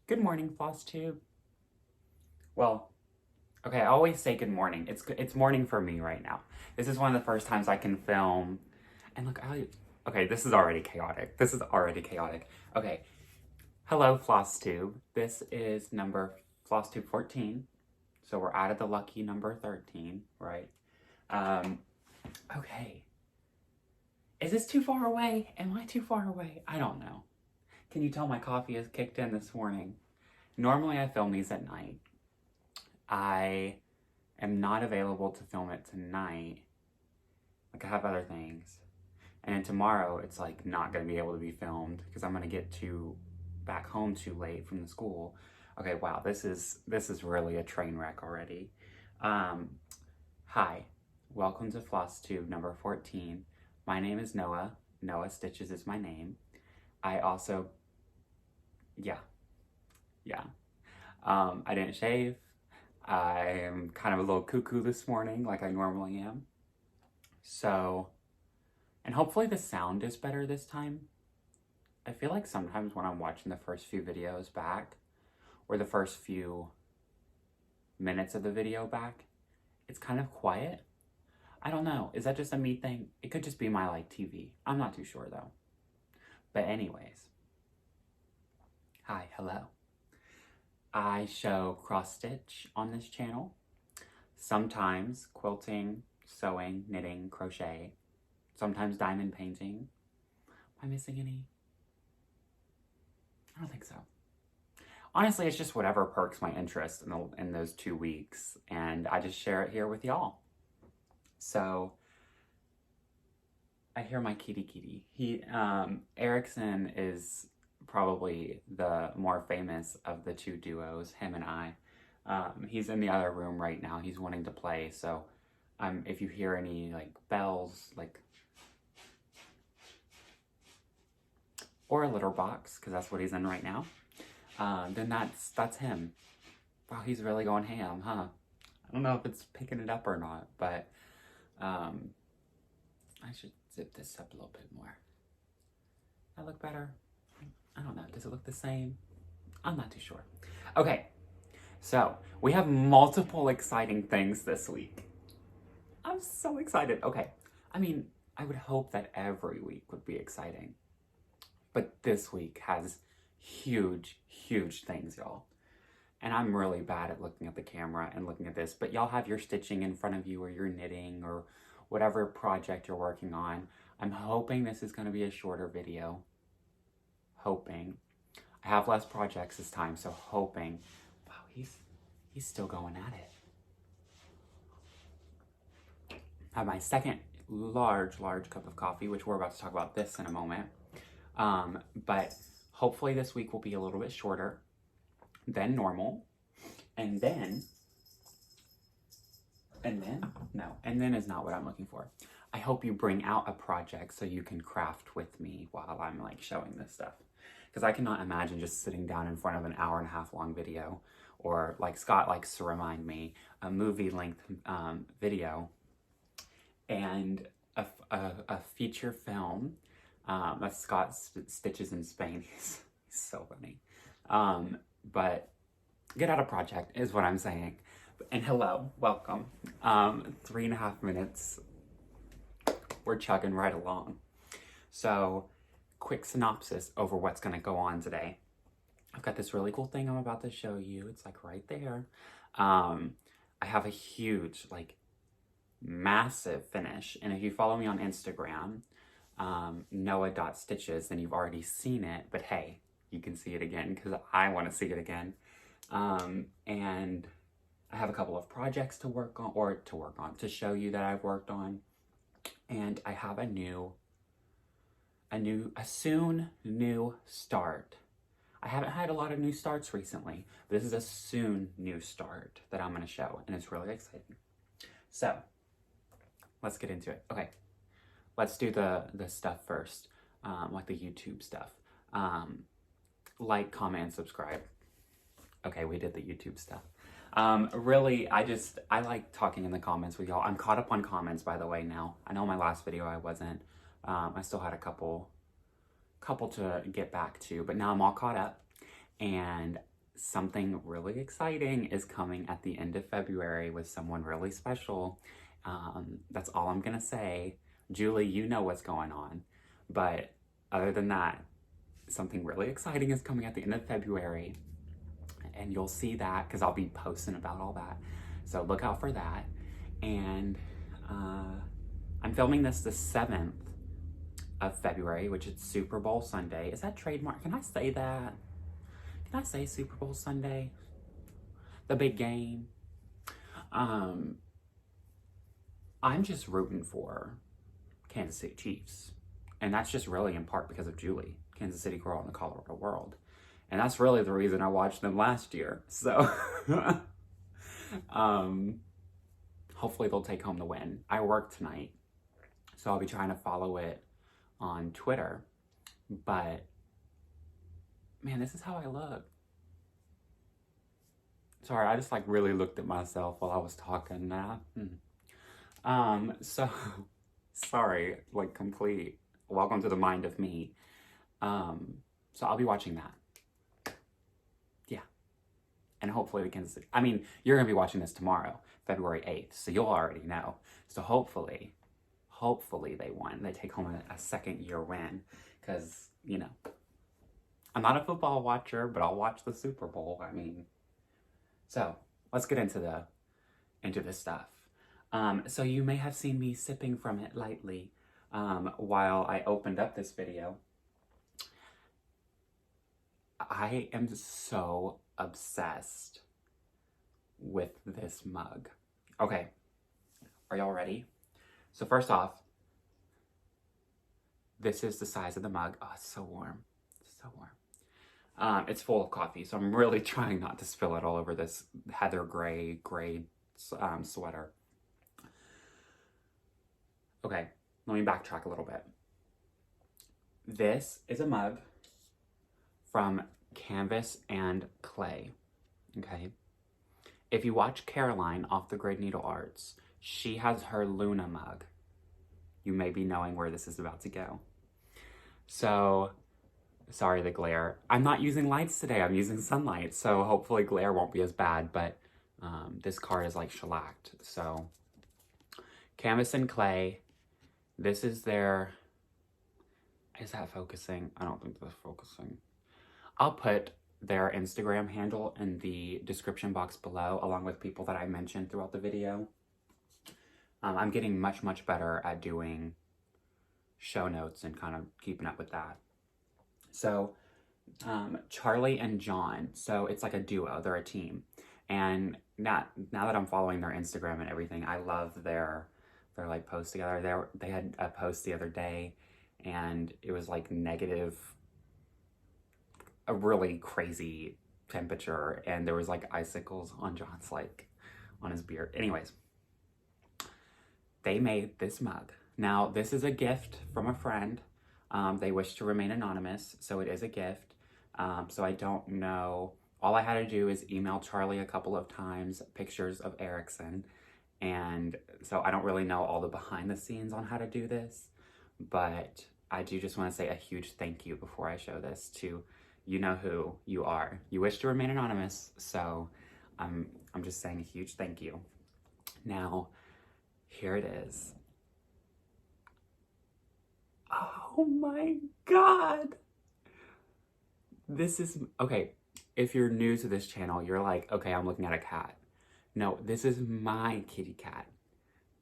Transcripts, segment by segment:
Good morning, Flosstube. Well, okay, I always say good morning. It's morning for me right now. This is one of the first times I can film. And look, okay, this is already chaotic. This is already chaotic. Okay, hello, Flosstube. This is number Flosstube 14. So we're out of the lucky number 13, right? Um, okay. Is this too far away? Am I too far away? I don't know. Can you tell my coffee has kicked in this morning? Normally I film these at night. I am not available to film it tonight. Like, I have other things. And then tomorrow, it's like not gonna be able to be filmed because I'm gonna get back home too late from the school. Okay, wow, this is really a train wreck already. Hi, welcome to Flosstube number 14. My name is Noah. Noah Stitches is my name. I also, yeah. I didn't shave. I am kind of a little cuckoo this morning, like I normally am. So, and hopefully the sound is better this time. I feel like sometimes when I'm watching the first few videos back, or the first few minutes of the video back, it's kind of quiet. I don't know. Is that just a me thing? It could just be my TV. I'm not too sure though. But anyways, hi, hello. I show cross stitch on this channel. Sometimes quilting, sewing, knitting, crochet. Sometimes diamond painting. Am I missing any? I don't think so. Honestly, it's just whatever perks my interest in those 2 weeks, and I just share it here with y'all. So, I hear my kitty. Erickson is probably the more famous of the two duos, him and I. He's in the other room right now. He's wanting to play, so if you hear any like bells, like, or a litter box, because that's what he's in right now, then that's him. Wow, he's really going ham, huh? I don't know if it's picking it up or not, but I should zip this up a little bit more. That look better? I don't know. Does it look the same? I'm not too sure. Okay, so we have multiple exciting things this week. I'm so excited. Okay, I mean, I would hope that every week would be exciting. But this week has huge, huge things, y'all. And I'm really bad at looking at the camera and looking at this, but y'all have your stitching in front of you, or your knitting, or whatever project you're working on. I'm hoping this is going to be a shorter video. Hoping. I have less projects this time, so hoping. Wow, he's still going at it. I have my second large cup of coffee, which we're about to talk about this in a moment. But hopefully this week will be a little bit shorter than normal. And then is not what I'm looking for. I hope you bring out a project so you can craft with me while I'm like showing this stuff. Because I cannot imagine just sitting down in front of an hour-and-a-half long video, or like Scott likes to remind me, a movie length video, and a feature film that Scott stitches in Spain. He's so funny. But get out a project is what I'm saying. And hello, welcome. 3.5 minutes. We're chugging right along. So, quick synopsis over what's going to go on today. I've got this really cool thing I'm about to show you. It's like right there. I have a huge, like, massive finish. And if you follow me on Instagram, noah.stitches, then you've already seen it. But hey, you can see it again because I want to see it again. And I have a couple of projects to work on, to show you that I've worked on. And I have a soon new start. I haven't had a lot of new starts recently, but this is a soon new start that I'm going to show, and it's really exciting. So, let's get into it. Okay, let's do the stuff first, like the YouTube stuff. Like, comment, and subscribe. Okay, we did the YouTube stuff. Really, I like talking in the comments with y'all. I'm caught up on comments, by the way, now. I know my last video I wasn't. I still had a couple to get back to, but now I'm all caught up. And something really exciting is coming at the end of February with someone really special. That's all I'm gonna say. Julie, you know what's going on. But other than that, something really exciting is coming at the end of February. And you'll see that because I'll be posting about all that. So look out for that. And I'm filming this the 7th of February, which is Super Bowl Sunday. Is that trademark? Can I say that? Can I say Super Bowl Sunday? The big game. I'm just rooting for Kansas City Chiefs. And that's just really in part because of Julie, Kansas City girl in the Colorado world. And that's really the reason I watched them last year. So hopefully they'll take home the win. I work tonight, so I'll be trying to follow it on Twitter. But man, this is how I look. Sorry, I just like really looked at myself while I was talking now. So sorry, like complete welcome to the mind of me. So I'll be watching that. Yeah. And hopefully the Kansas City, I mean, you're gonna be watching this tomorrow, February 8th, so you'll already know. So hopefully they won. They take home a second year win, because, you know, I'm not a football watcher, but I'll watch the Super Bowl. I mean, so let's get into this stuff. So you may have seen me sipping from it lightly while I opened up this video. I am so obsessed with this mug. Okay, are y'all ready? So first off, this is the size of the mug. Oh, it's so warm. It's so warm. It's full of coffee, so I'm really trying not to spill it all over this heather gray sweater. Okay, let me backtrack a little bit. This is a mug from Canvas and Clay, okay? If you watch Caroline off the Grid Needle Arts, she has her Luna mug. You may be knowing where this is about to go. So, sorry the glare. I'm not using lights today, I'm using sunlight, so hopefully glare won't be as bad, but this card is like shellacked. So, Canvas and Clay, this is their, is that focusing? I don't think that's focusing. I'll put their Instagram handle in the description box below, along with people that I mentioned throughout the video. I'm getting much better at doing show notes and kind of keeping up with that. So, Charlie and John, so it's like a duo, they're a team. And now that I'm following their Instagram and everything, I love their like posts together. They had a post the other day, and it was like negative, a really crazy temperature, and there was like icicles on John's, like on his beard. Anyways, they made this mug. Now, this is a gift from a friend. They wish to remain anonymous, so it is a gift. So I don't know. All I had to do is email Charlie a couple of times pictures of Erickson. And so I don't really know all the behind the scenes on how to do this, but I do just want to say a huge thank you before I show this to, you know who you are. You wish to remain anonymous, so I'm just saying a huge thank you. Now, here it is. Oh my God. This is, okay, if you're new to this channel, you're like, okay, I'm looking at a cat. No, this is my kitty cat.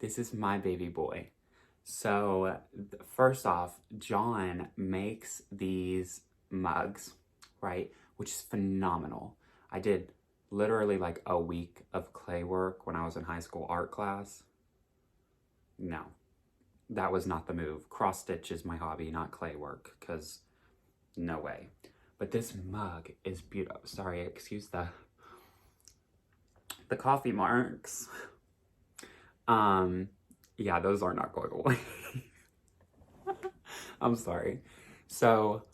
This is my baby boy. So first off, John makes these mugs, right? Which is phenomenal. I did literally like a week of clay work when I was in high school art class. No, that was not the move. Cross stitch is my hobby, not clay work, because no way. But this mug is beautiful. Sorry, excuse the coffee marks. Yeah, those are not going away. I'm sorry. So,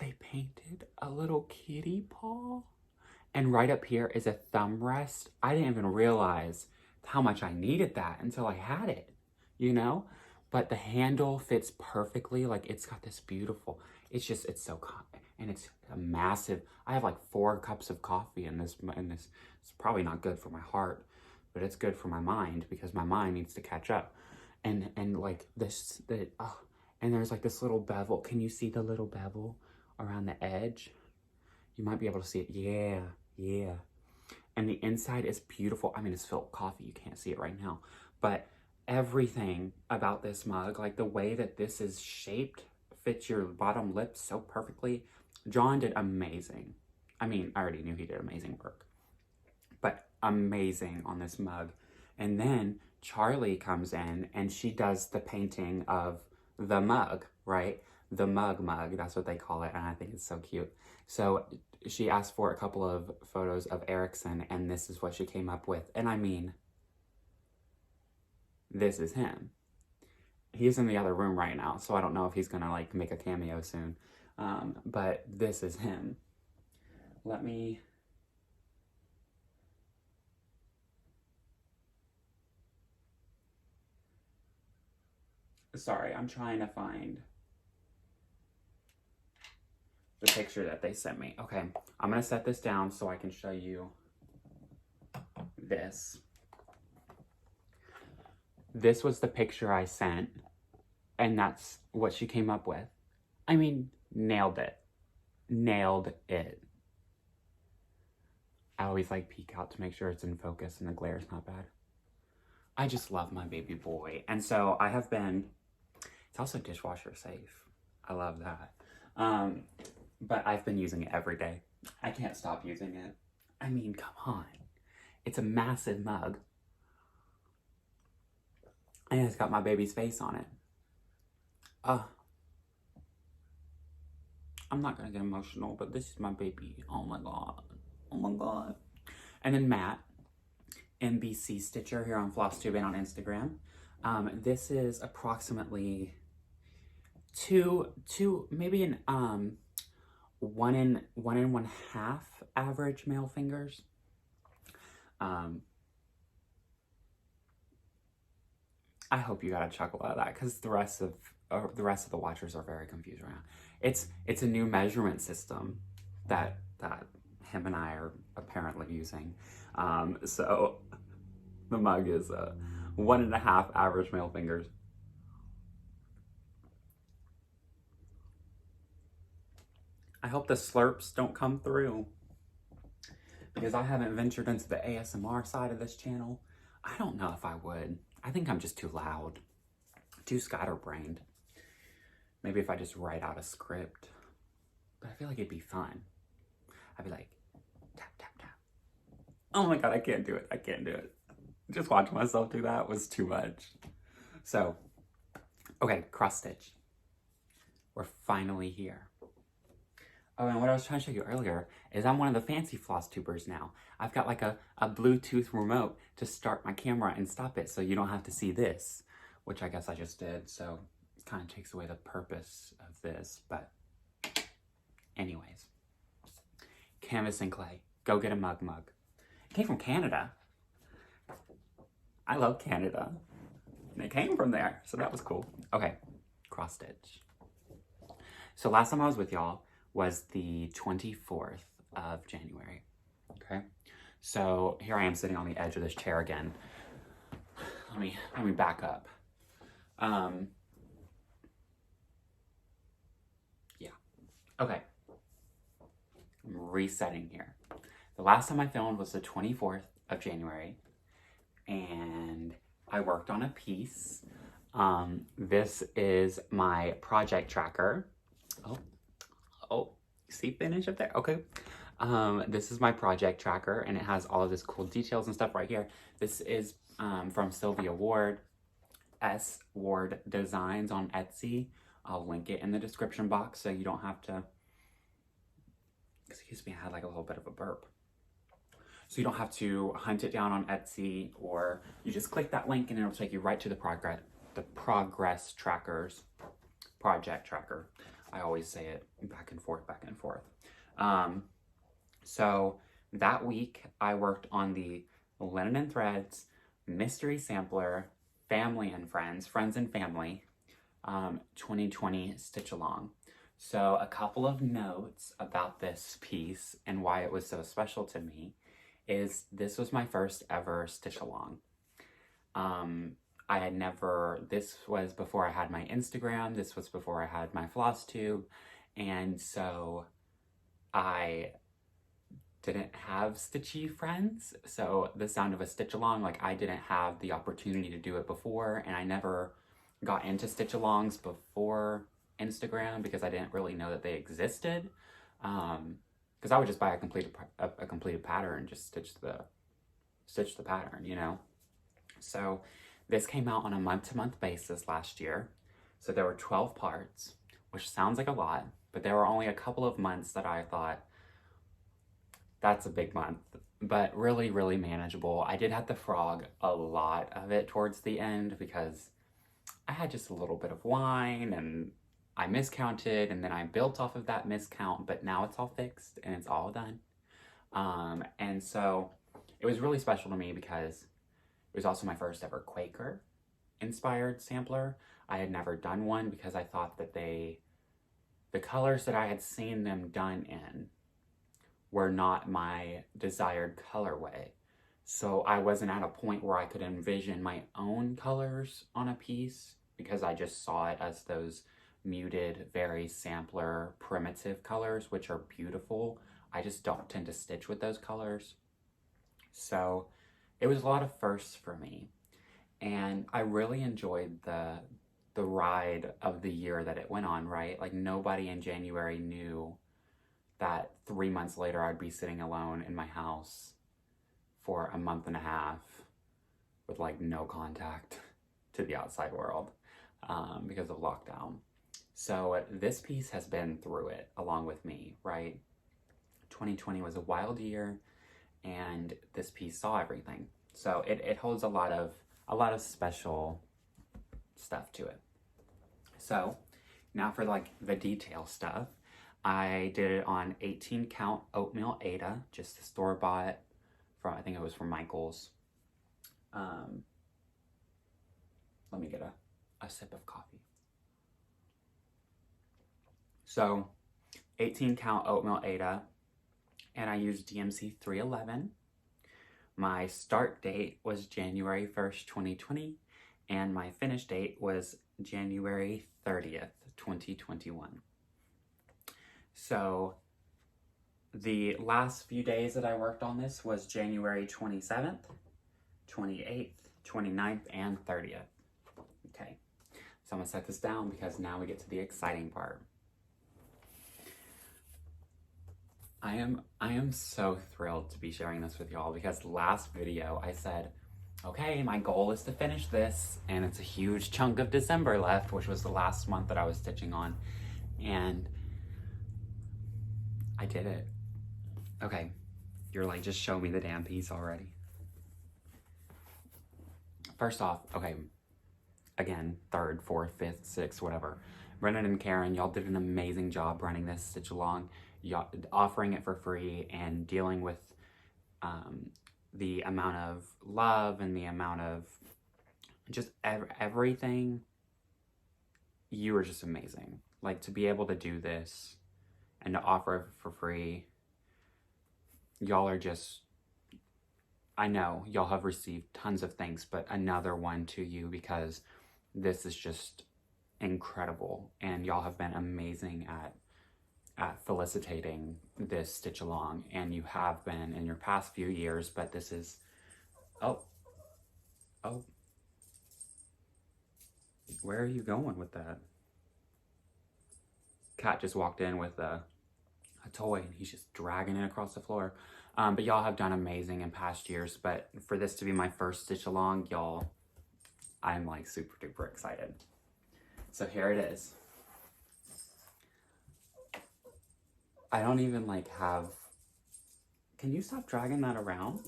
they painted a little kitty paw, and right up here is a thumb rest. I didn't even realize how much I needed that until I had it, you know? But the handle fits perfectly. Like, it's got this beautiful, it's so, and it's a massive, I have like 4 cups of coffee in this, it's probably not good for my heart, but it's good for my mind because my mind needs to catch up. And like this, and there's like this little bevel. Can you see the little bevel around the edge? You might be able to see it. Yeah, yeah. And the inside is beautiful. I mean, it's filled with coffee. You can't see it right now. But everything about this mug, like the way that this is shaped, fits your bottom lip so perfectly. John did amazing. I mean, I already knew he did amazing work, but amazing on this mug. And then Charlie comes in and she does the painting of the mug, right? The mug, that's what they call it. And I think it's so cute. So she asked for a couple of photos of Erickson and this is what she came up with. And I mean, this is him. He's in the other room right now, so I don't know if he's gonna like make a cameo soon. But this is him. Let me... Sorry, I'm trying to find the picture that they sent me. Okay, I'm gonna set this down so I can show you this. This was the picture I sent, and that's what she came up with. I mean, nailed it. Nailed it. I always like peek out to make sure it's in focus and the glare is not bad. I just love my baby boy. And so I have been, it's also dishwasher safe. I love that. But I've been using it every day. I can't stop using it. I mean, come on. It's a massive mug. And it's got my baby's face on it. I'm not gonna get emotional, but this is my baby. Oh my God. Oh my God. And then Matt, MBC Stitcher here on Flosstube and on Instagram. This is approximately maybe an 1 and 1/2 average male fingers. I hope you got a chuckle out of that because the rest of the watchers are very confused right now. It's a new measurement system that him and I are apparently using. So the mug is 1.5 average male fingers. I hope the slurps don't come through because I haven't ventured into the ASMR side of this channel. I don't know if I would. I think I'm just too loud, too scatterbrained. Maybe if I just write out a script, but I feel like it'd be fun. I'd be like, tap, tap, tap. Oh my God, I can't do it. I can't do it. Just watching myself do that was too much. So, okay, cross stitch. We're finally here. Oh, and what I was trying to show you earlier is I'm one of the fancy floss tubers now. I've got like a Bluetooth remote to start my camera and stop it so you don't have to see this, which I guess I just did. So it kind of takes away the purpose of this, but anyways. Canvas and clay. Go get a mug. It came from Canada. I love Canada. And it came from there, so that was cool. Okay, cross stitch. So last time I was with y'all was the 24th of January, okay? So here I am sitting on the edge of this chair again. Let me back up. Yeah, okay. I'm resetting here. The last time I filmed was the 24th of January, and I worked on a piece. This is my project tracker. Oh, see finish up there? Okay. This is my project tracker, and it has all of this cool details and stuff right here. This is from Sylvia Ward, S. Ward Designs on Etsy. I'll link it in the description box so you don't have to... Excuse me, I had like a little bit of a burp. So you don't have to hunt it down on Etsy, or you just click that link and it'll take you right to the progress trackers, project tracker. I always say it back and forth. So that week I worked on the Linen and Threads Mystery Sampler Family and Friends and Family 2020 Stitch Along. So a couple of notes about this piece and why it was so special to me is this was my first ever stitch along. I had never, this was before I had my Instagram, this was before I had my Flosstube, and so I didn't have stitchy friends, so the sound of a stitch along, like I didn't have the opportunity to do it before, and I never got into stitch alongs before Instagram because I didn't really know that they existed. Because I would just buy a completed pattern and just stitch the pattern, you know. So this came out on a month-to-month basis last year. So there were 12 parts, which sounds like a lot, but there were only a couple of months that I thought, that's a big month, but really, really manageable. I did have to frog a lot of it towards the end because I had just a little bit of wine and I miscounted, and then I built off of that miscount, but now it's all fixed and it's all done. And so it was really special to me because it was also my first ever Quaker inspired sampler. I had never done one because I thought that the colors that I had seen them done in were not my desired colorway. So I wasn't at a point where I could envision my own colors on a piece because I just saw it as those muted, very sampler, primitive colors, which are beautiful. I just don't tend to stitch with those colors. So it was a lot of firsts for me. And I really enjoyed the ride of the year that it went on, right? Like nobody in January knew that 3 months later I'd be sitting alone in my house for a month and a half with like no contact to the outside world because of lockdown. So this piece has been through it along with me, right? 2020 was a wild year and this piece saw everything. So it holds a lot of special stuff to it. So now for like the detail stuff, I did it on 18 count oatmeal Aida, just the store-bought from, I think it was from Michael's. Let me get a sip of coffee. So 18 count oatmeal Aida, and I used DMC 311. My start date was January 1st, 2020, and my finish date was January 30th, 2021. So the last few days that I worked on this was January 27th, 28th, 29th, and 30th. Okay, so I'm gonna set this down because now we get to the exciting part. I am so thrilled to be sharing this with y'all because last video I said, okay, my goal is to finish this, and it's a huge chunk of December left, which was the last month that I was stitching on, and I did it. Okay, you're like, just show me the damn piece already. First off, okay, again, 3rd, 4th, 5th, 6th, whatever. Brennan and Karen, y'all did an amazing job running this stitch along, offering it for free and dealing with the amount of love and the amount of just everything. You were just amazing. Like, to be able to do this and to offer it for free, y'all are just, I know y'all have received tons of thanks, but another one to you because this is just incredible, and y'all have been amazing at felicitating this stitch along, and you have been in your past few years, but this is, oh, where are you going with that? Cat just walked in with a toy and he's just dragging it across the floor. But y'all have done amazing in past years, but for this to be my first stitch along, y'all, I'm like super duper excited. So here it is. I don't even like have, can you stop dragging that around?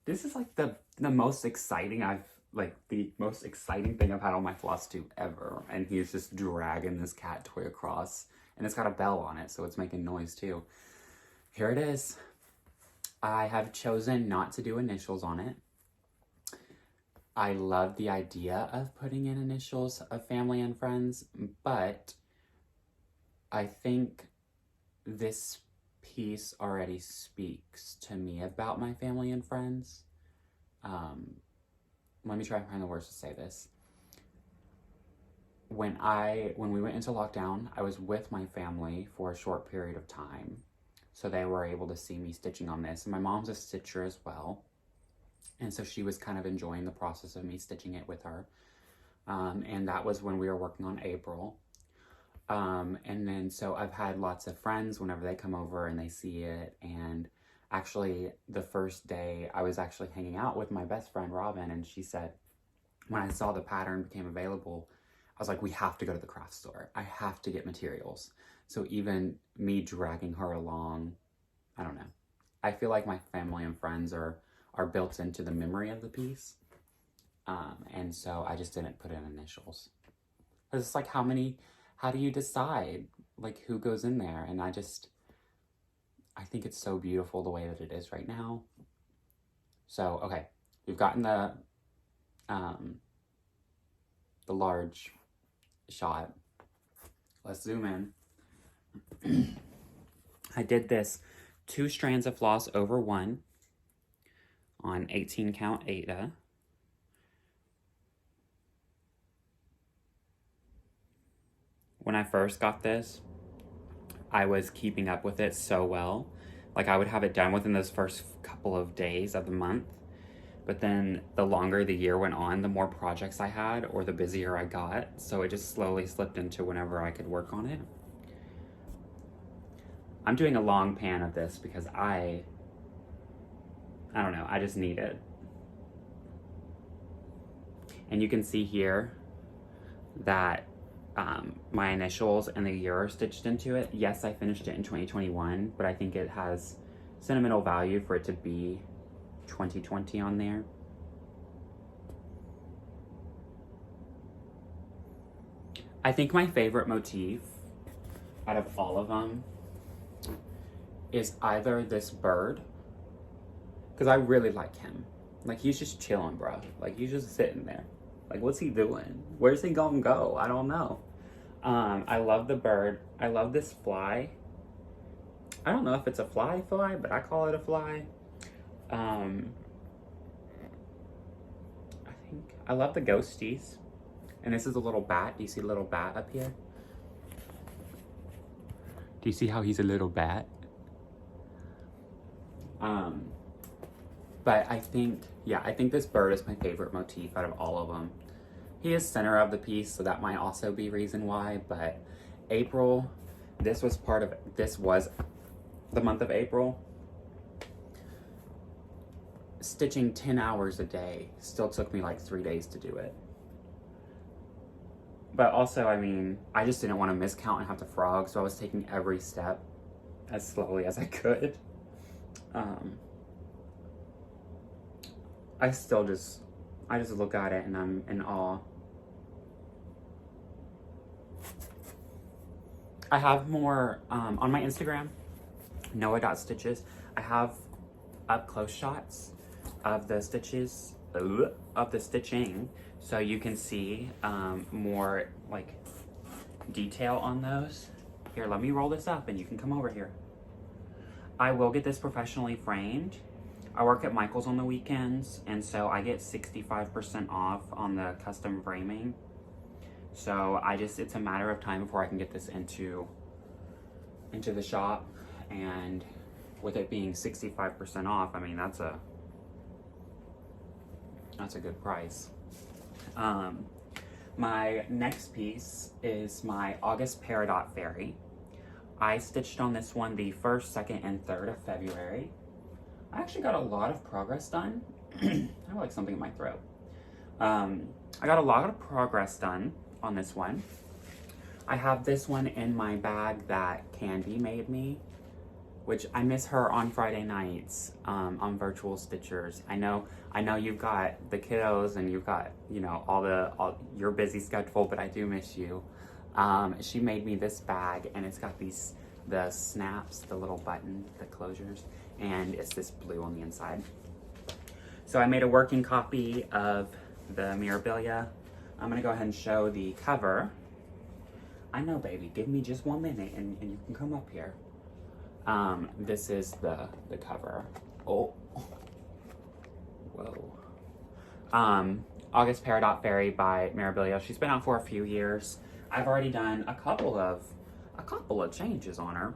This is like the most exciting the most exciting thing I've had on my Flosstube ever. And he's just dragging this cat toy across, and it's got a bell on it, so it's making noise too. Here it is. I have chosen not to do initials on it. I love the idea of putting in initials of family and friends, but I think this piece already speaks to me about my family and friends. Let me try to find the words to say this. When we went into lockdown, I was with my family for a short period of time. So they were able to see me stitching on this. And my mom's a stitcher as well. And so she was kind of enjoying the process of me stitching it with her. And that was when we were working on April. And then so I've had lots of friends whenever they come over and they see it. And actually the first day I was actually hanging out with my best friend, Robin. And she said, when I saw the pattern became available, I was like, we have to go to the craft store. I have to get materials. So even me dragging her along, I don't know. I feel like my family and friends are built into the memory of the piece. And so I just didn't put in initials. It's like, how do you decide like who goes in there? And I think it's so beautiful the way that it is right now. So, okay, we've gotten the large shot. Let's zoom in. I did this 2 strands of floss over 1 on 18 count Aida. When I first got this, I was keeping up with it so well. Like I would have it done within those first couple of days of the month. But then the longer the year went on, the more projects I had or the busier I got. So it just slowly slipped into whenever I could work on it. I'm doing a long pan of this because I don't know, I just need it. And you can see here that my initials and the year are stitched into it. Yes, I finished it in 2021, but I think it has sentimental value for it to be 2020 on there. I think my favorite motif out of all of them is either this bird, because I really like him. Like, he's just chilling, bro. Like, he's just sitting there. Like, what's he doing? Where's he gonna go? I don't know. I love the bird. I love this fly. I don't know if it's a fly, but I call it a fly. I think I love the ghosties. And this is a little bat. Do you see a little bat up here? Do you see how he's a little bat? But I think this bird is my favorite motif out of all of them. He is center of the piece, so that might also be reason why, but April, this was the month of April. Stitching 10 hours a day still took me like 3 days to do it. But also, I mean, I just didn't want to miscount and have to frog, so I was taking every step as slowly as I could. I just look at it and I'm in awe. I have more, on my Instagram, noah.stitches, I have up close shots of the stitches, of the stitching, so you can see more like detail on those. Here, let me roll this up and you can come over here. I will get this professionally framed. I work at Michael's on the weekends, and so I get 65% off on the custom framing. So it's a matter of time before I can get this into the shop, and with it being 65% off, I mean, that's a good price. My next piece is my August Peridot Fairy. I stitched on this one the 1st, 2nd, and 3rd of February. I actually got a lot of progress done. I have like something in my throat. I got a lot of progress done on this one. I have this one in my bag that Candy made me, which I miss her on Friday nights on Virtual Stitchers. I know you've got the kiddos and you've got, you know, all your busy schedule, but I do miss you. She made me this bag, and it's got the snaps, the little button, the closures, and it's this blue on the inside. So I made a working copy of the Mirabilia. I'm gonna go ahead and show the cover. I know, baby, give me just 1 minute and you can come up here. This is the cover. Oh, whoa. August Peridot Fairy by Mirabilia. She's been out for a few years. I've already done a couple of changes on her.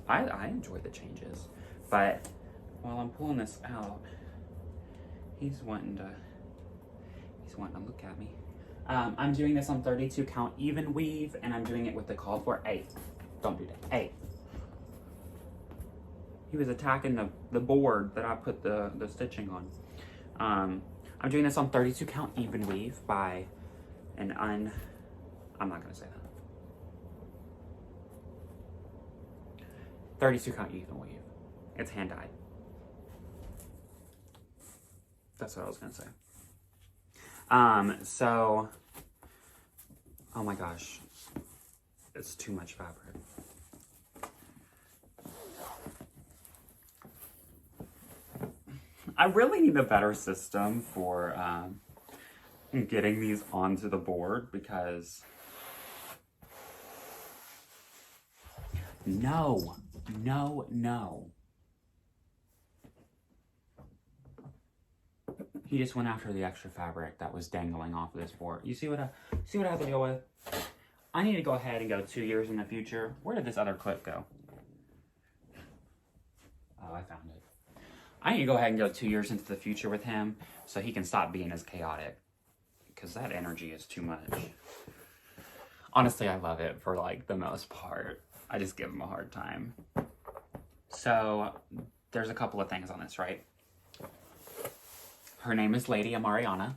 I enjoy the changes, but while I'm pulling this out, he's wanting to look at me. I'm doing this on 32 count even weave, and I'm doing it with the call for 8. Don't do that. 8. He was attacking the board that I put the stitching on. I'm doing this on 32 count even weave by I'm not gonna say that. 32 count even weave. It's hand dyed. That's what I was gonna say. So, oh my gosh, it's too much fabric. I really need a better system for getting these onto the board because no. He just went after the extra fabric that was dangling off of this board. You see what I have to deal with? I need to go ahead and go 2 years in the future. Where did this other clip go? Oh, I found it. I need to go ahead and go 2 years into the future with him so he can stop being as chaotic. Because that energy is too much. Honestly, I love it for like the most part. I just give him a hard time. So, there's a couple of things on this, right? Her name is Lady Amariana.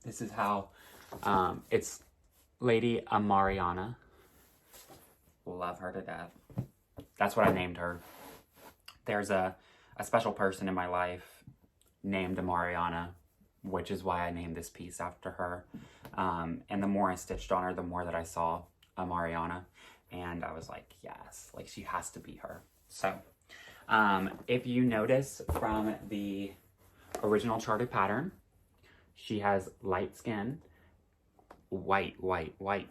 This is how, it's Lady Amariana. Love her to death. That's what I named her. There's a special person in my life named Amariana, which is why I named this piece after her. And the more I stitched on her, the more that I saw Amariana. And I was like, yes, like she has to be her. So, if you notice from the original charted pattern, she has light skin, white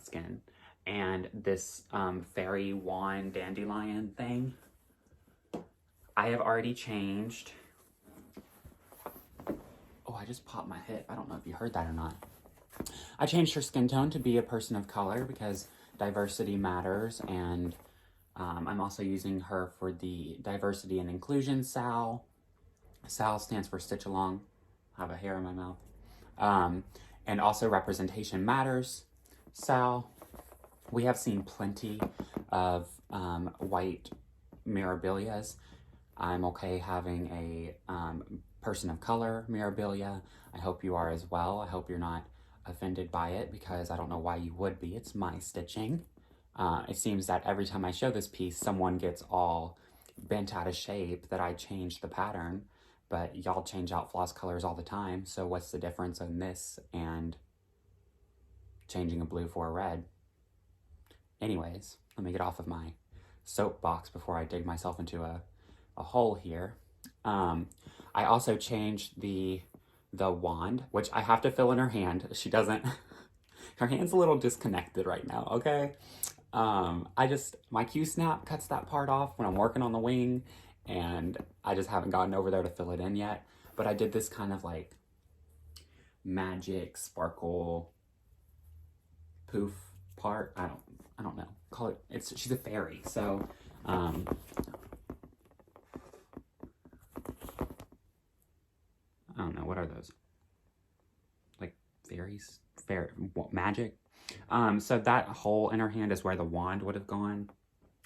skin, and this fairy wand dandelion thing. I have already changed. Oh, I just popped my hip. I don't know if you heard that or not. I changed her skin tone to be a person of color because diversity matters, and I'm also using her for the diversity and inclusion SAL. SAL stands for Stitch Along. I have a hair in my mouth. And also representation matters. SAL. We have seen plenty of white Mirabilias. I'm okay having a person of color Mirabilia. I hope you are as well. I hope you're not offended by it because I don't know why you would be. It's my stitching. It seems that every time I show this piece, someone gets all bent out of shape that I changed the pattern, but y'all change out floss colors all the time. So what's the difference in this and changing a blue for a red? Anyways, let me get off of my soapbox before I dig myself into a hole here. I also changed the wand, which I have to fill in her hand. She doesn't, her hand's a little disconnected right now, okay? My Q-snap cuts that part off when I'm working on the wing, and I just haven't gotten over there to fill it in yet. But I did this kind of like magic sparkle poof part. I don't know. Call it, she's a fairy, so I don't know, what are those? Like fairies? Magic? So that hole in her hand is where the wand would have gone,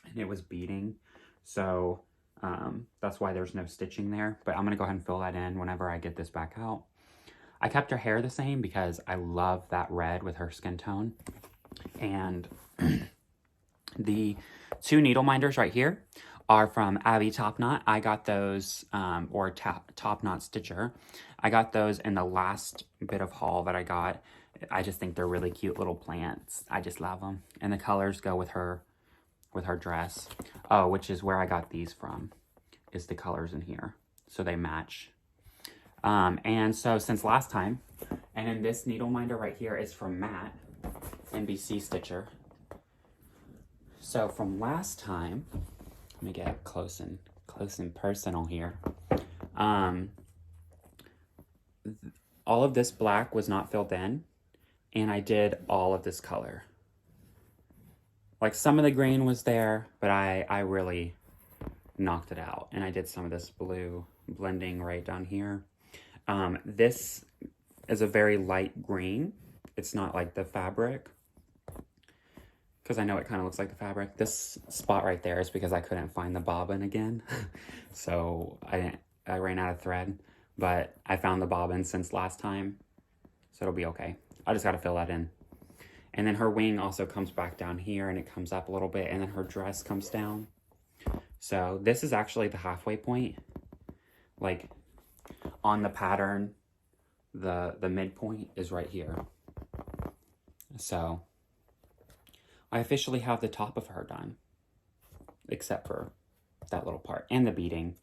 and it was beading. So that's why there's no stitching there, but I'm gonna go ahead and fill that in whenever I get this back out. I kept her hair the same because I love that red with her skin tone. And the 2 needle minders right here are from Abby Topknot. I got those, or Topknot Stitcher. I got those in the last bit of haul that I got. I just think they're really cute little plants. I just love them. And the colors go with her dress. Oh, which is where I got these from, is the colors in here. So they match. And so since last time, and then this needle minder right here is from Matt, NBC Stitcher. So from last time, let me get close and personal here. All of this black was not filled in, and I did all of this color. Like some of the green was there, but I really knocked it out. And I did some of this blue blending right down here. This is a very light green. It's not like the fabric, because I know it kind of looks like the fabric. This spot right there is because I couldn't find the bobbin again. So I ran out of thread, but I found the bobbin since last time, so it'll be okay. I just got to fill that in. And then her wing also comes back down here, and it comes up a little bit, and then her dress comes down. So this is actually the halfway point. Like on the pattern, the midpoint is right here. So I officially have the top of her done, except for that little part and the beading.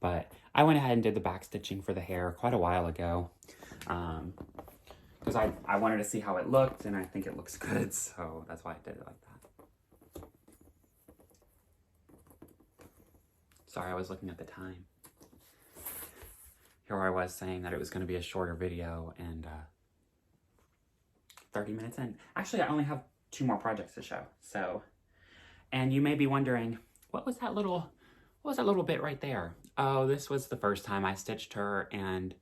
But I went ahead and did the back stitching for the hair quite a while ago. Because I wanted to see how it looked, and I think it looks good, so that's why I did it like that. Sorry, I was looking at the time. Here I was saying that it was going to be a shorter video, and 30 minutes in. Actually, I only have 2 more projects to show, so. And you may be wondering, what was that little bit right there? Oh, this was the first time I stitched her, and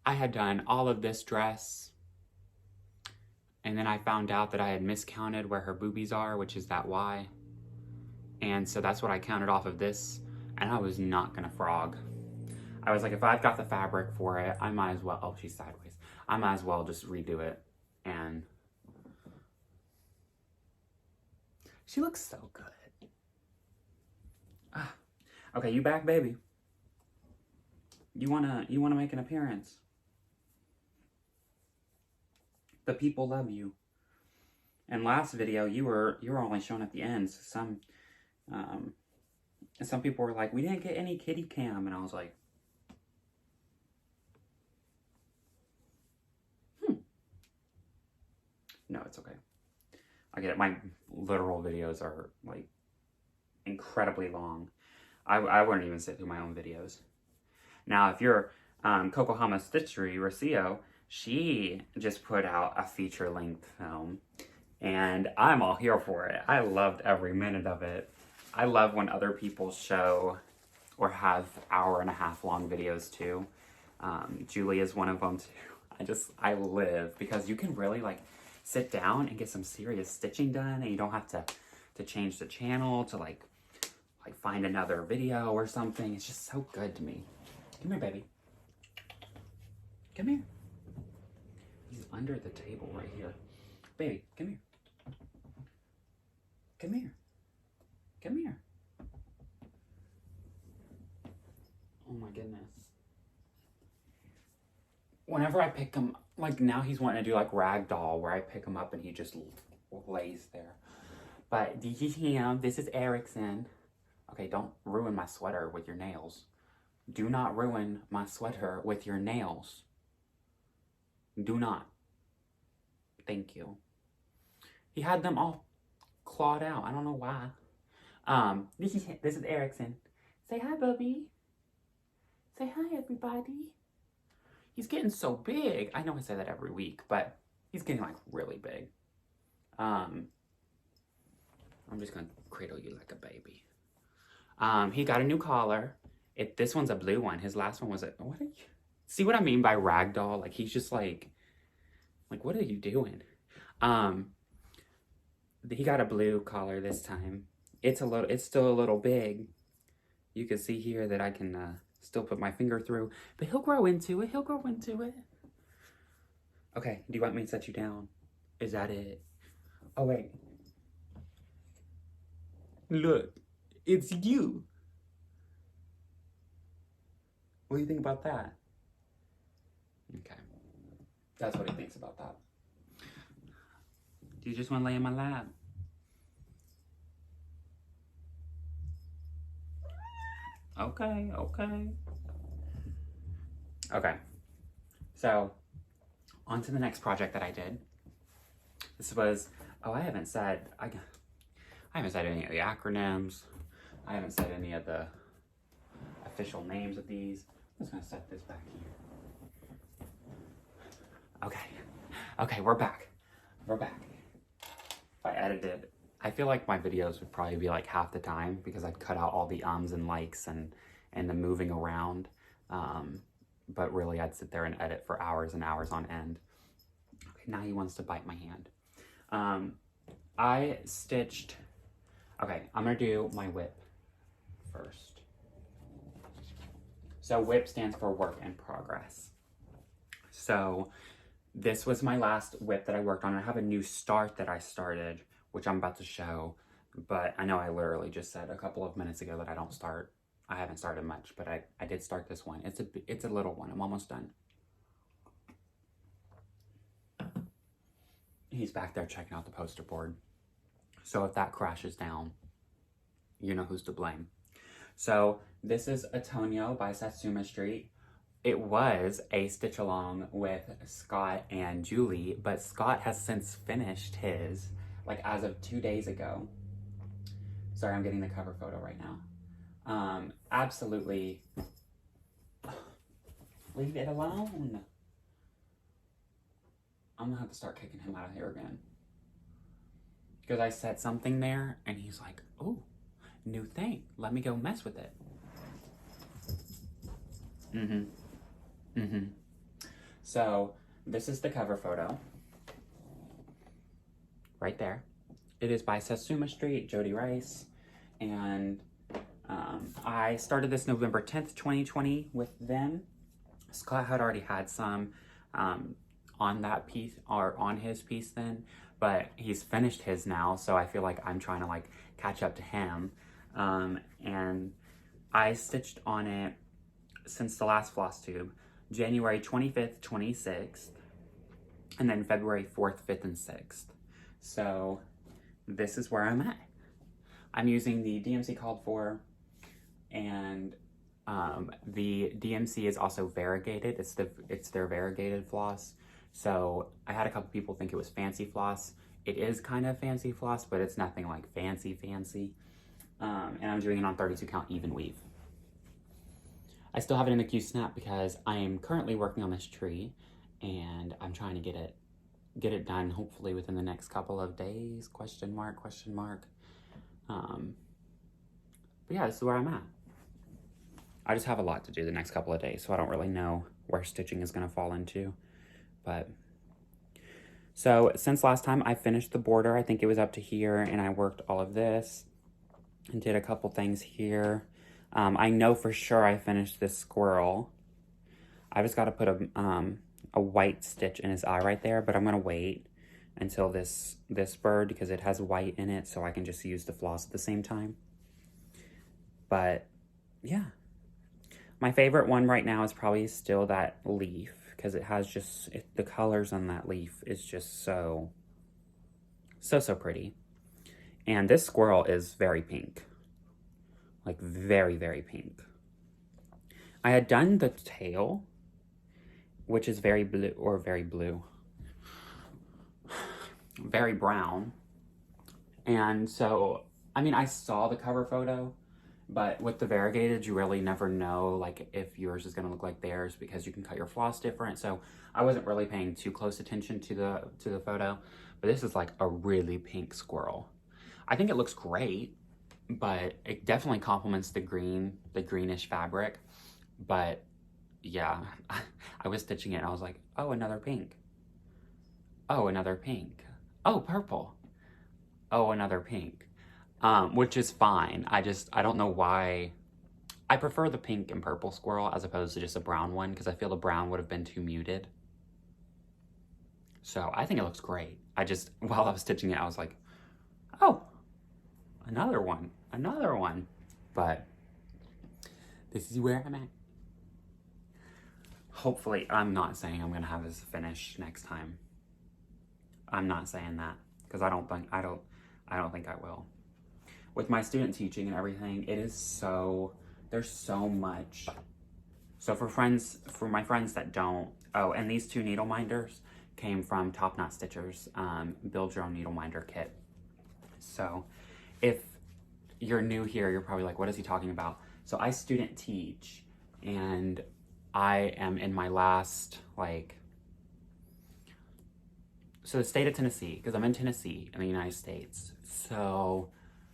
I had done all of this dress. And then I found out that I had miscounted where her boobies are, which is that Y. And so that's what I counted off of this. And I was not gonna frog. I was like, if I've got the fabric for it, I might as well, oh, she's sideways. I might as well just redo it. And she looks so good. Ah. Okay, you back, baby? You wanna make an appearance? The people love you. And last video, you were only shown at the end. So some people were like, we didn't get any kitty cam, and I was like, no, it's okay. I get it. My literal videos are like incredibly long. I wouldn't even sit through my own videos. Now, if you're Kokohama Stitchery, Rocio, she just put out a feature-length film, and I'm all here for it. I loved every minute of it. I love when other people show or have hour-and-a-half long videos too. Julie is one of them too. I live because you can really like sit down and get some serious stitching done, and you don't have to change the channel to like find another video or something. It's just so good to me. Come here, baby. Come here. He's under the table right here. Baby, come here. Come here. Come here. Oh my goodness. Whenever I pick him, like now he's wanting to do like ragdoll, where I pick him up and he just lays there. But this is him. This is Erickson. Okay, don't ruin my sweater with your nails. Do not ruin my sweater with your nails. Do not. Thank you. He had them all clawed out. I don't know why. This is Erickson. Say hi, Bubby. Say hi, everybody. He's getting so big. I know I say that every week, but he's getting like really big. I'm just gonna cradle you like a baby. He got a new collar. This one's a blue one. His last one was a, see what I mean by ragdoll? Like he's just like what are you doing? He got a blue collar this time. It's still a little big. You can see here that I can still put my finger through, but he'll grow into it. He'll grow into it. Okay, do you want me to set you down? Is that it? Oh, wait. Look, it's you. What do you think about that? Okay. That's what he thinks about that. Do you just want to lay in my lap? Okay, okay. Okay, so on to the next project that I did. This was, oh, I haven't said any of the acronyms. I haven't said any of the official names of these. I'm just gonna set this back here. Okay, we're back. We're back. If I edited, I feel like my videos would probably be like half the time because I'd cut out all the ums and likes and the moving around. But really I'd sit there and edit for hours and hours on end. Okay, now he wants to bite my hand. I stitched, okay, I'm gonna do my whip first. So whip stands for work in progress. So this was my last whip that I worked on. I have a new start that I started, which I'm about to show, but I know I literally just said a couple of minutes ago that I haven't started much, but I did start this one. It's a little one. I'm almost done. He's back there checking out the poster board. So if that crashes down, you know who's to blame. So this is Antonio by Satsuma Street. It was a stitch along with Scott and Julie, but Scott has since finished his, like as of 2 days ago. Sorry, I'm getting the cover photo right now. Absolutely. Leave it alone. I'm gonna have to start kicking him out of here again. Because I said something there and he's like, oh, new thing. Let me go mess with it. So this is the cover photo. Right there. It is by Satsuma Street, Jody Rice. And I started this November 10th, 2020 with them. Scott had already had some on that piece, or on his piece then, but he's finished his now, so I feel like I'm trying to like catch up to him. And I stitched on it since the last Flosstube, January 25th, 26th, and then February 4th, 5th, and 6th. So this is where I'm at. I'm using the DMC called for, and the DMC is also variegated. It's their variegated floss. So I had a couple people think it was fancy floss. It is kind of fancy floss, but it's nothing like fancy. And I'm doing it on 32 count even weave. I still have it in the Q snap because I am currently working on this tree, and I'm trying to get it done hopefully within the next couple of days, question mark. But yeah, this is where I'm at. I just have a lot to do the next couple of days, so I don't really know where stitching is going to fall into. But so since last time I finished the border, I think it was up to here, and I worked all of this and did a couple things here. I know for sure I finished this squirrel. I just got to put a white stitch in his eye right there, but I'm going to wait until this bird, because it has white in it, so I can just use the floss at the same time. But yeah, my favorite one right now is probably still that leaf, because it has just, the colors on that leaf is just so pretty. And this squirrel is very pink, like very, very pink. I had done the tail, which is very very brown. And so, I mean, I saw the cover photo, but with the variegated, you really never know like if yours is gonna look like theirs, because you can cut your floss different. So I wasn't really paying too close attention to the photo, but this is like a really pink squirrel. I think it looks great, but it definitely complements the greenish fabric. But yeah, I was stitching it and I was like, oh, another pink. Oh, another pink. Oh, purple. Oh, another pink. Which is fine. I don't know why. I prefer the pink and purple squirrel as opposed to just a brown one, because I feel the brown would have been too muted. So I think it looks great. While I was stitching it, I was like, oh, another one. But this is where I'm at. Hopefully, I'm not saying I'm gonna have this finished next time. I'm not saying that, because I don't think I will. With my student teaching and everything, there's so much So for my friends that don't, oh, and these 2 needle minders came from Top Knot Stitchers Build Your Own Needle Minder kit. So if you're new here, you're probably like, what is he talking about? So I student teach, and I am in my last, so the state of Tennessee, because I'm in Tennessee in the United States. So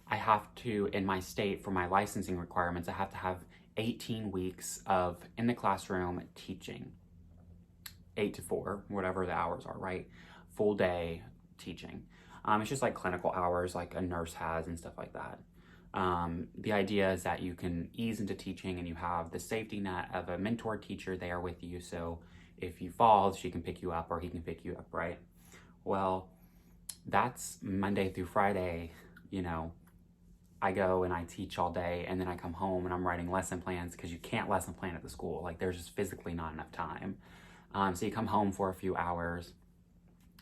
I have to, in my state, for my licensing requirements, I have to have 18 weeks of in the classroom teaching. 8 to 4, whatever the hours are, right? Full day teaching. It's just like clinical hours like a nurse has and stuff like that. The idea is that you can ease into teaching and you have the safety net of a mentor teacher there with you. So if you fall, she can pick you up or he can pick you up, right? Well, that's Monday through Friday, you know, I go and I teach all day and then I come home and I'm writing lesson plans because you can't lesson plan at the school. Like there's just physically not enough time. So you come home for a few hours.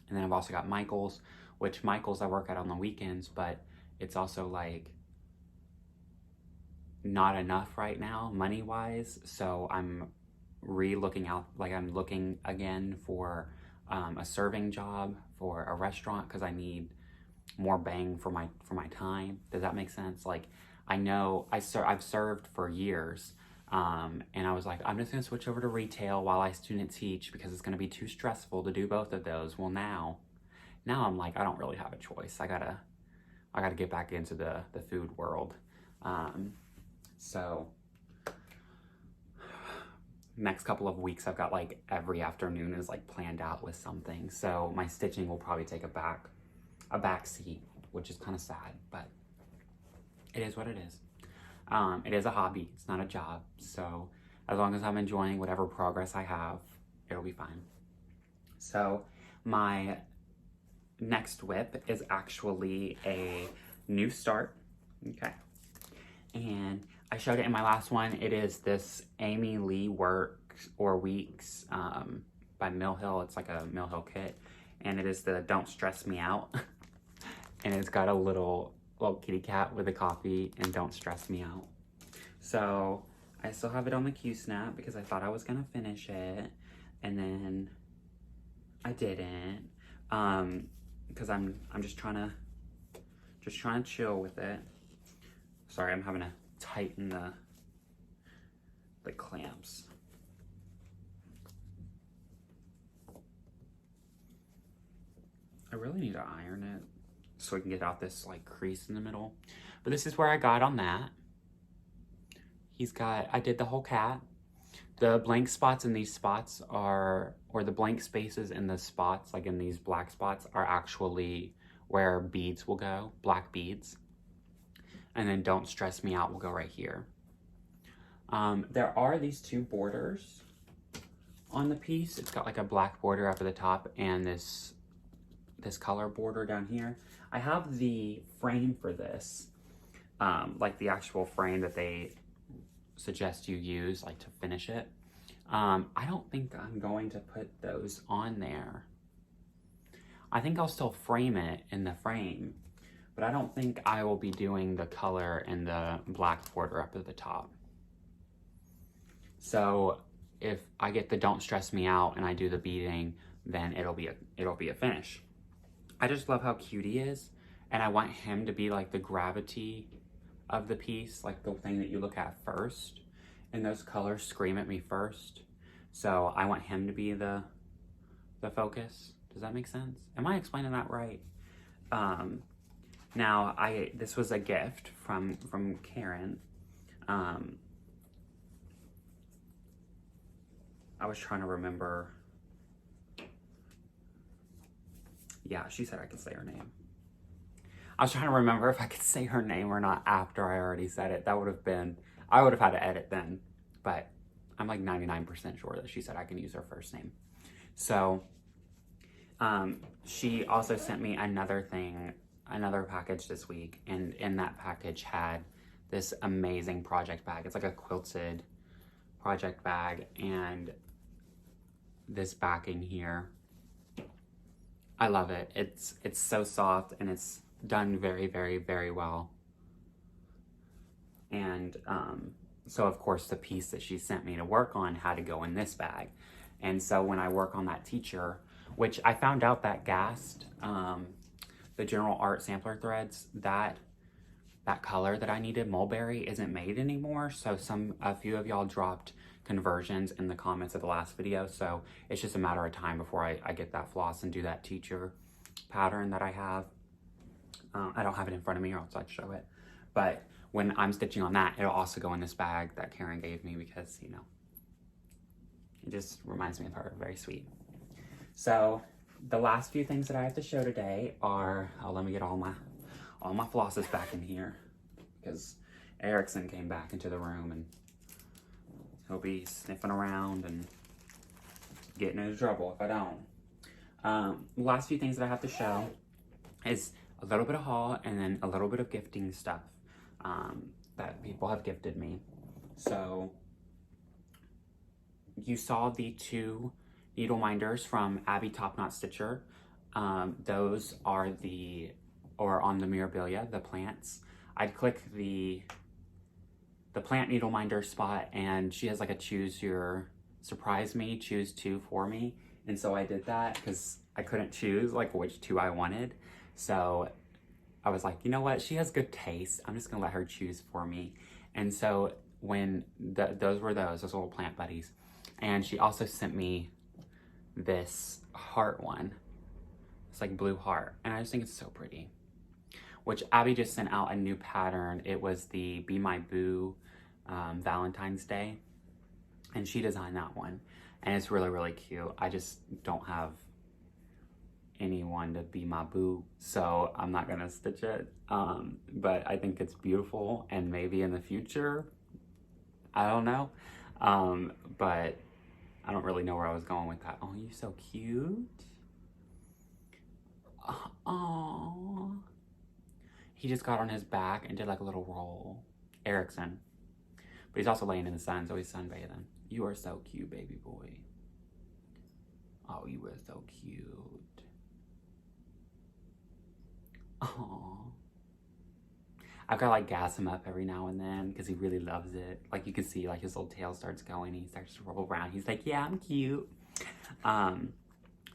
And then I've also got Michael's, which Michael's I work at on the weekends, but it's also like not enough right now money-wise. So I'm re-looking out, like I'm looking again for a serving job for a restaurant because I need more bang for my time. Does that make sense? Like I know I've served for years. And I was like, I'm just gonna switch over to retail while I student teach because it's gonna be too stressful to do both of those. Well, now I'm like, I don't really have a choice. I gotta get back into the food world. So next couple of weeks, I've got like every afternoon is like planned out with something. So my stitching will probably take a back seat, which is kind of sad, but it is what it is. It is a hobby, it's not a job. So as long as I'm enjoying whatever progress I have, it'll be fine. So my next whip is actually a new start, okay? And I showed it in my last one. It is this Amy Lee Weeks by Mill Hill. It's like a Mill Hill kit. And it is the Don't Stress Me Out. And it's got a little kitty cat with a coffee and Don't Stress Me Out. So I still have it on the Q-snap because I thought I was gonna finish it. And then I didn't. Because I'm just trying to chill with it. Sorry, I'm having to tighten the clamps. I really need to iron it so I can get out this like crease in the middle. But this is where I got on that. I did the whole cat. The blank spots in these spots or the blank spaces in the spots, like in these black spots, are actually where beads will go, black beads. And then Don't Stress Me Out will go right here. There are these 2 borders on the piece. It's got like a black border up at the top and this color border down here. I have the frame for this, like the actual frame that they suggest you use like to finish it. I don't think I'm going to put those on there. I think I'll still frame it in the frame, but I don't think I will be doing the color and the black border up at the top. So if I get the Don't Stress Me Out and I do the beading, then it'll be a finish. I just love how cute he is, and I want him to be like the gravity of the piece, like the thing that you look at first, and those colors scream at me first. So I want him to be the focus. Does that make sense? Am I explaining that right? Now this was a gift from Karen. I was trying to remember. Yeah, she said I could say her name. I was trying to remember if I could say her name or not after I already said it. I would have had to edit then, but I'm like 99% sure that she said I can use her first name. So she also sent me another package this week, and in that package had this amazing project bag. It's like a quilted project bag, and this backing here, I love it. It's so soft and it's done very, very, very well. And So of course the piece that she sent me to work on had to go in this bag. And so when I work on that teacher, which I found out that gassed, the General Art sampler threads, that color that I needed, mulberry, isn't made anymore. So a few of y'all dropped conversions in the comments of the last video. So it's just a matter of time before I get that floss and do that teacher pattern that I have. I don't have it in front of me or else I'd show it. But when I'm stitching on that, it'll also go in this bag that Karen gave me because, you know, it just reminds me of her. Very sweet. So the last few things that I have to show today are, oh, let me get all my flosses back in here because Erickson came back into the room and he'll be sniffing around and getting into trouble if I don't. The last few things that I have to show is a little bit of haul and then a little bit of gifting stuff that people have gifted me. So you saw the 2 needle minders from Abby Top Knot Stitcher. Those are on the Mirabilia, the plants. I'd click the plant needle minder spot and she has like a choose 2 for me. And so I did that because I couldn't choose like which 2 I wanted. So I was like, you know what? She has good taste. I'm just gonna let her choose for me. And so when those were those little plant buddies. And she also sent me this heart one. It's like blue heart. And I just think it's so pretty. Which Abby just sent out a new pattern. It was the Be My Boo Valentine's Day. And she designed that one. And it's really, really cute. I just don't have anyone to be my boo, so I'm not gonna stitch it. But I think it's beautiful, and maybe in the future, I don't know. But I don't really know where I was going with that. Oh, you're so cute. Oh, he just got on his back and did like a little roll. Erickson. But he's also laying in the sun, so he's sunbathing. You are so cute, baby boy. Oh, you are so cute. Oh, I've got to like gas him up every now and then because he really loves it. Like you can see like his little tail starts going. He starts to roll around. He's like, yeah, I'm cute.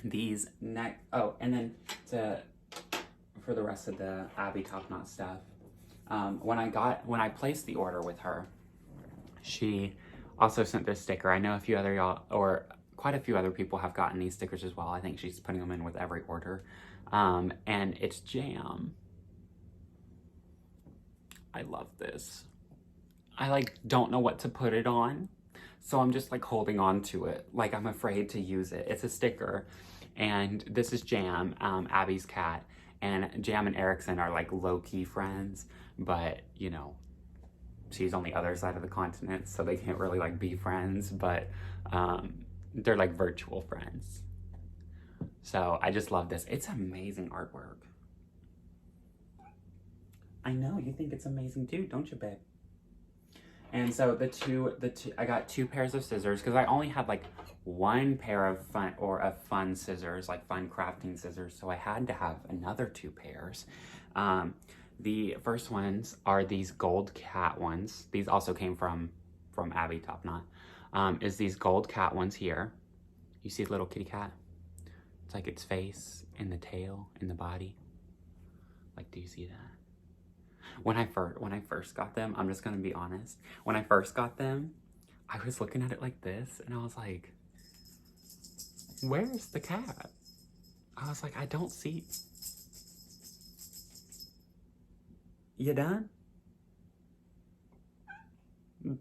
These neck. Oh, and then for the rest of the Abby Top Knot stuff, when I placed the order with her, she also sent this sticker. I know a few other y'all, or quite a few other people have gotten these stickers as well. I think she's putting them in with every order. And it's jam. I love this. I like don't know what to put it on, so I'm just like holding on to it. Like I'm afraid to use it. It's a sticker, and this is Jam, Abby's cat, and Jam and Erickson are like low-key friends, but you know, she's on the other side of the continent, so they can't really like be friends, but they're like virtual friends. So I just love this. It's amazing artwork. I know, you think it's amazing too, don't you, babe? And so I got 2 pairs of scissors because I only had like 1 pair of fun scissors, like fun crafting scissors. So I had to have another 2 pairs. The first ones are these gold cat ones. These also came from Abby Top Knot. Is these gold cat ones here. You see the little kitty cat? It's like its face and the tail and the body. Like, do you see that? When I first got them, I'm just gonna be honest. When I first got them, I was looking at it like this and I was like, where's the cat? I was like, I don't see. You done?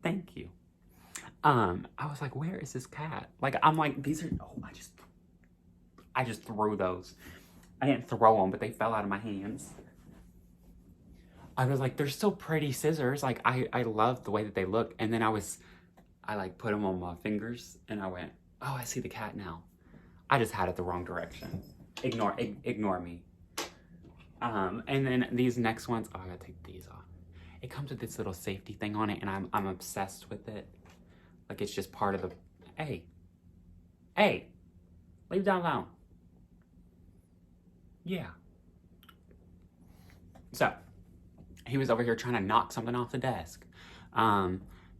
Thank you. I was like, where is this cat? Like, I'm like, these are, oh, I just threw those. I didn't throw them, but they fell out of my hands. I was like, they're so pretty scissors. Like, I love the way that they look. And then I like put them on my fingers and I went, oh, I see the cat now. I just had it the wrong direction. Ignore me. And then these next ones, oh, I gotta take these off. It comes with this little safety thing on it and I'm obsessed with it. Like it's just part of the, hey, leave that alone. Yeah. So, he was over here trying to knock something off the desk.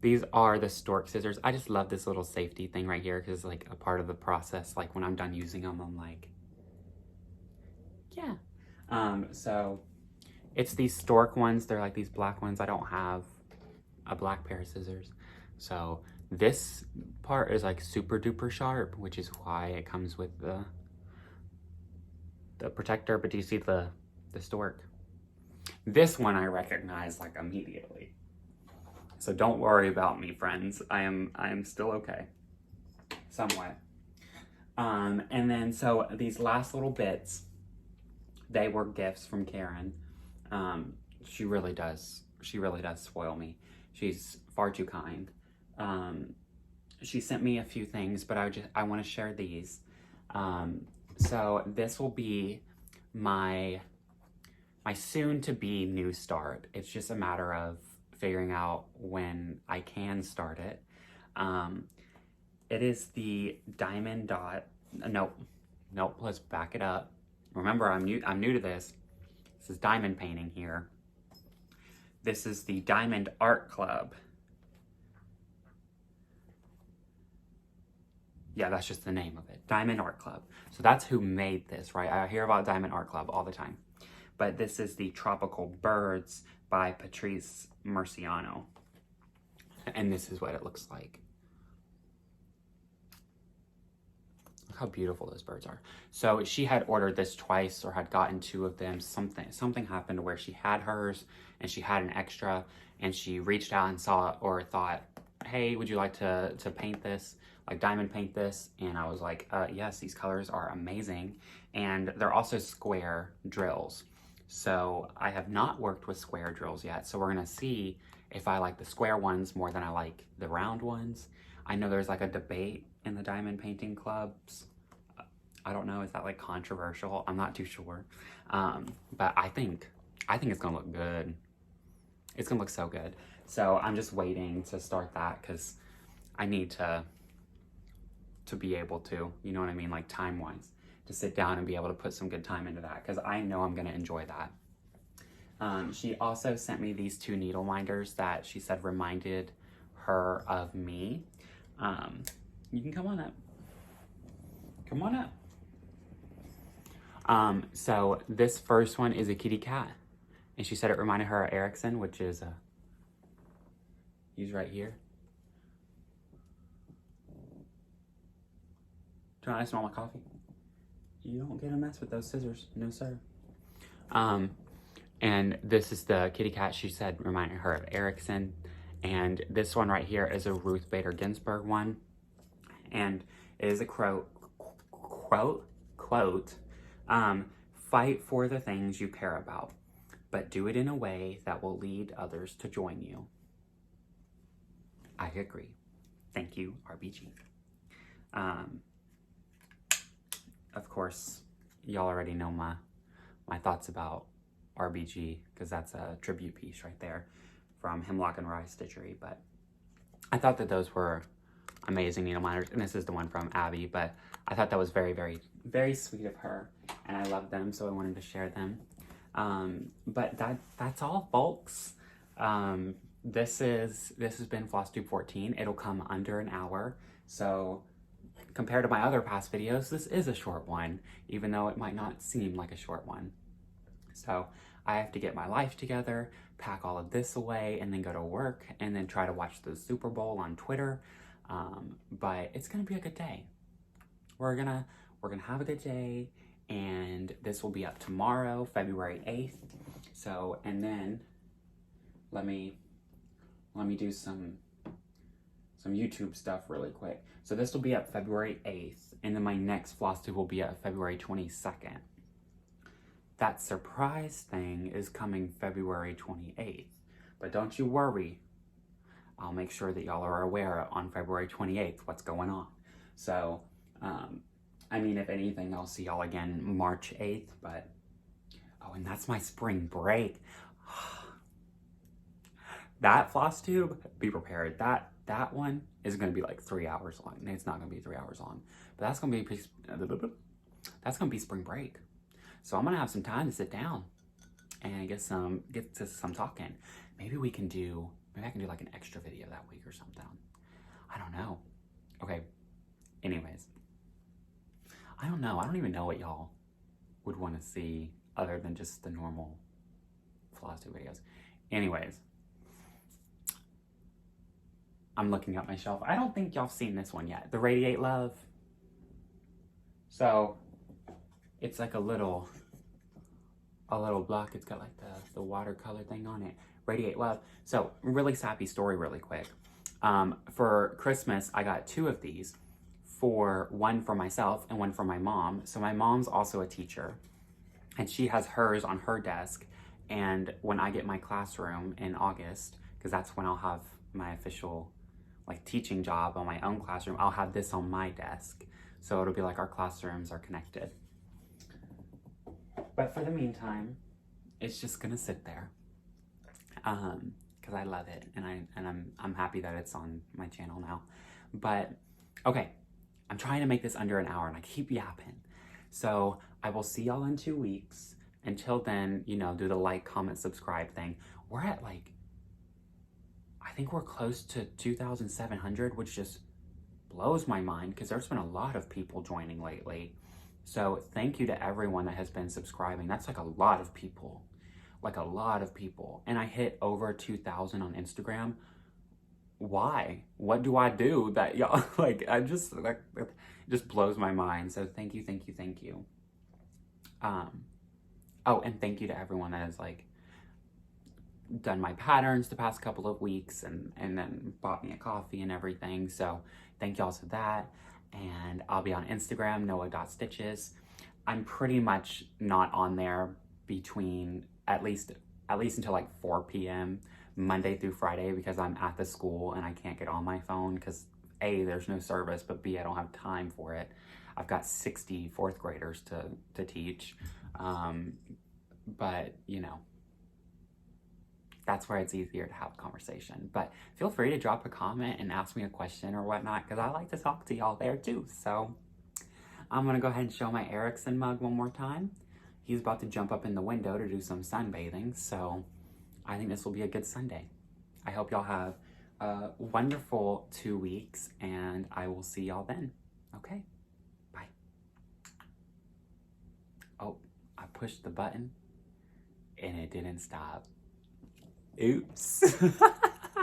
These are the stork scissors. I just love this little safety thing right here because like a part of the process, like when I'm done using them, I'm like, yeah. So it's these stork ones. They're like these black ones. I don't have a black pair of scissors. So this part is like super duper sharp, which is why it comes with the protector. But do you see the stork? This one I recognize like immediately. So don't worry about me, friends. I am still okay. Somewhat. And then so these last little bits, they were gifts from Karen. She really does spoil me. She's far too kind. She sent me a few things, but I want to share these. So this will be my soon-to-be new start. It's just a matter of figuring out when I can start it. It is the diamond dot. Nope. Let's back it up. Remember, I'm new to this. This is diamond painting here. This is the Diamond Art Club. Yeah, that's just the name of it. Diamond Art Club. So that's who made this, right? I hear about Diamond Art Club all the time. But this is the Tropical Birds by Patrice Murciano. And this is what it looks like. Look how beautiful those birds are. So she had ordered this twice or had gotten 2 of them. Something happened where she had hers and she had an extra and she reached out and saw or thought, hey, would you like to paint this? Like diamond paint this? And I was like, yes, these colors are amazing. And they're also square drills. So I have not worked with square drills yet. So we're gonna see if I like the square ones more than I like the round ones. I know there's like a debate in the diamond painting clubs. I don't know, is that like controversial? I'm not too sure. But I think it's gonna look good. It's gonna look so good. So I'm just waiting to start that because I need to be able to, you know what I mean? Like time-wise, to sit down and be able to put some good time into that because I know I'm gonna enjoy that. She also sent me these 2 needle minders that she said reminded her of me. You can come on up. Come on up. So this first one is a kitty cat. And she said it reminded her of Erickson, which is, he's right here. Do I smell my coffee? You don't get a mess with those scissors. No, sir. And this is the kitty cat she said reminded her of Erickson. And this one right here is a Ruth Bader Ginsburg one. And it is a quote, fight for the things you care about, but do it in a way that will lead others to join you. I agree. Thank you, RBG. Of course, y'all already know my thoughts about RBG, because that's a tribute piece right there from Hemlock and Rye Stitchery, but I thought that those were amazing needle minders, and this is the one from Abby, but I thought that was very, very, very sweet of her, and I love them, so I wanted to share them. But that's all, folks. This has been Flosstube 14. It'll come under an hour, so compared to my other past videos, this is a short one, even though it might not seem like a short one. So I have to get my life together, pack all of this away, and then go to work, and then try to watch the Super Bowl on Twitter. But it's gonna be a good day. We're gonna have a good day, and this will be up tomorrow, February 8th. So, and then let me do some YouTube stuff really quick. So this will be up February 8th, and then my next Flosstube will be up February 22nd. That surprise thing is coming February 28th, but don't you worry. I'll make sure that y'all are aware on February 28th what's going on. So, I mean, if anything, I'll see y'all again March 8th, but, oh, and that's my spring break. That Flosstube, be prepared. That one is going to be like 3 hours long. It's not going to be 3 hours long, but that's going to be spring break. So I'm going to have some time to sit down and get to some talking. Maybe we can do Maybe I can do like an extra video that week or something. I don't know. Okay. Anyways. I don't know. I don't even know what y'all would want to see other than just the normal Flosstube videos. Anyways. I'm looking at my shelf. I don't think y'all seen this one yet. The Radiate Love. So, it's like a little block. It's got like the watercolor thing on it. Radiate Love. So, really sappy story really quick. For Christmas, I got 2 of these. One for myself and one for my mom. So my mom's also a teacher, and she has hers on her desk. And when I get my classroom in August, because that's when I'll have my official like teaching job on my own classroom, I'll have this on my desk. So it'll be like our classrooms are connected. But for the meantime, it's just gonna sit there. Because I love it, and I'm happy that it's on my channel now. But okay, I'm trying to make this under an hour, and I keep yapping. So I will see y'all in 2 weeks. Until then, you know, do the like, comment, subscribe thing. We're at like, I think we're close to 2,700, which just blows my mind because there's been a lot of people joining lately. So thank you to everyone that has been subscribing. That's like a lot of people. Like a lot of people. And I hit over 2,000 on Instagram. Why? What do I do that y'all like? I just like it just blows my mind. So thank you, thank you, thank you. Oh, and thank you to everyone that has like done my patterns the past couple of weeks and then bought me a coffee and everything. So thank y'all for that. And I'll be on Instagram, noah.stitches. I'm pretty much not on there between at least until like 4 p.m. Monday through Friday because I'm at the school and I can't get on my phone because A, there's no service, but B, I don't have time for it. I've got 60 fourth graders to teach. But, you know, that's where it's easier to have a conversation. But feel free to drop a comment and ask me a question or whatnot because I like to talk to y'all there too. So I'm going to go ahead and show my Erickson mug one more time. He's about to jump up in the window to do some sunbathing, so I think this will be a good Sunday. I hope y'all have a wonderful 2 weeks, and I will see y'all then. Okay, bye. Oh, I pushed the button, and it didn't stop. Oops.